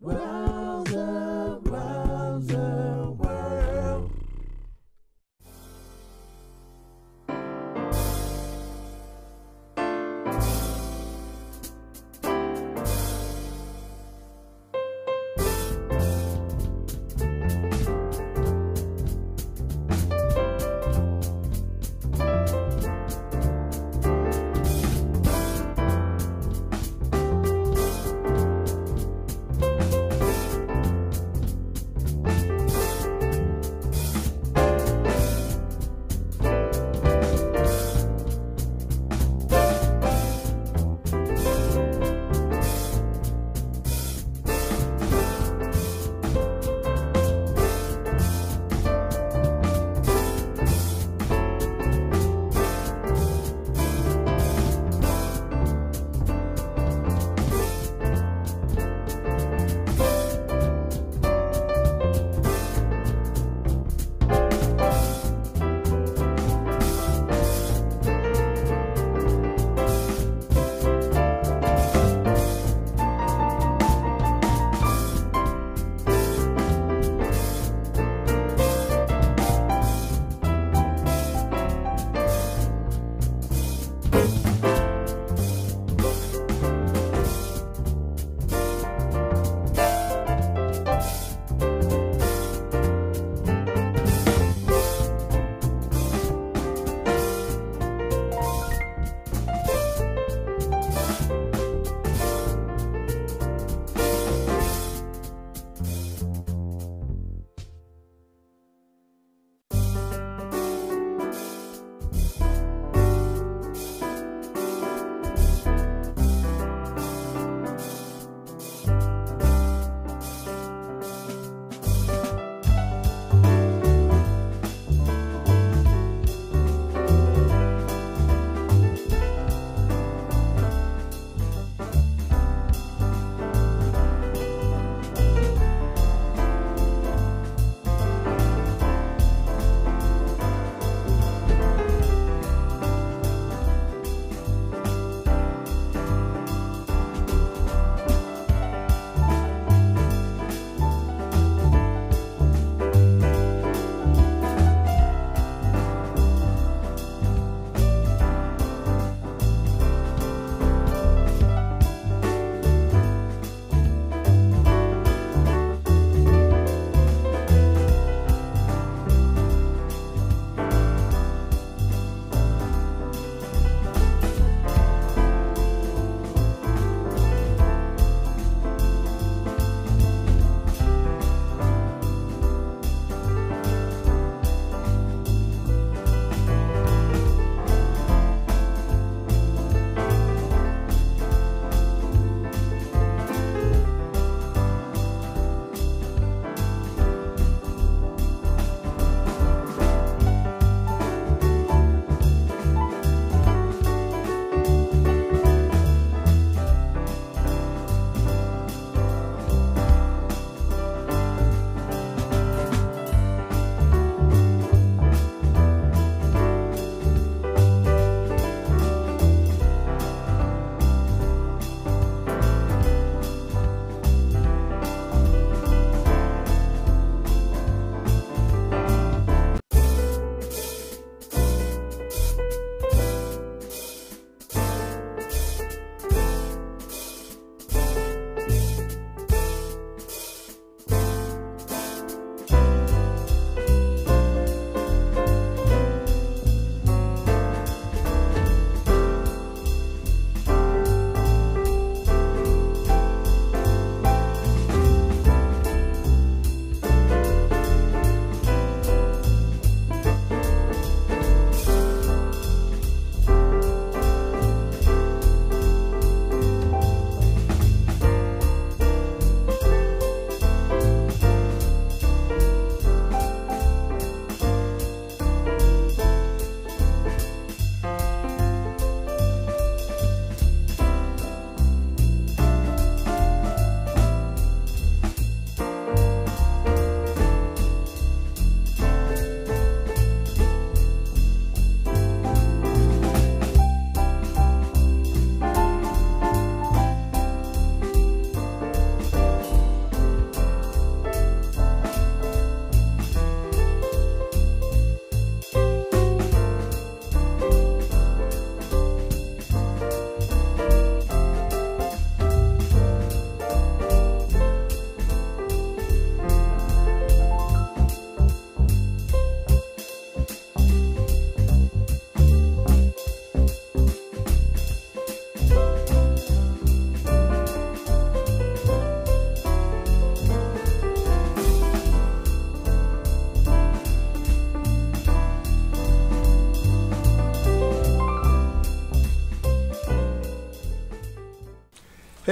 Rowserworld.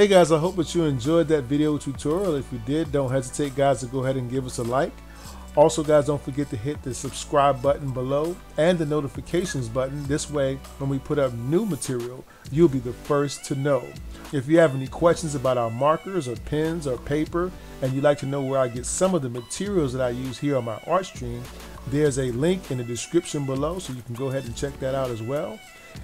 Hey guys, I hope that you enjoyed that video tutorial. If you did, don't hesitate guys to go ahead and give us a like. Also guys, don't forget to hit the subscribe button below and the notifications button. This way, when we put up new material, you'll be the first to know. If you have any questions about our markers or pens or paper, and you'd like to know where I get some of the materials that I use here on my art stream, there's a link in the description below, so you can go ahead and check that out as well.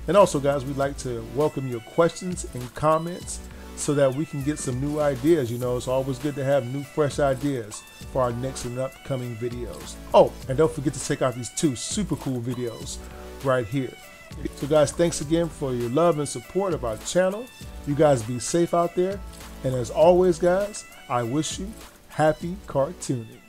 And also guys, we'd like to welcome your questions and comments so that we can get some new ideas. You know, it's always good to have new, fresh ideas for our next and upcoming videos. Oh, and don't forget to check out these two super cool videos right here. So guys, thanks again for your love and support of our channel. You guys be safe out there. And as always, guys, I wish you happy cartooning.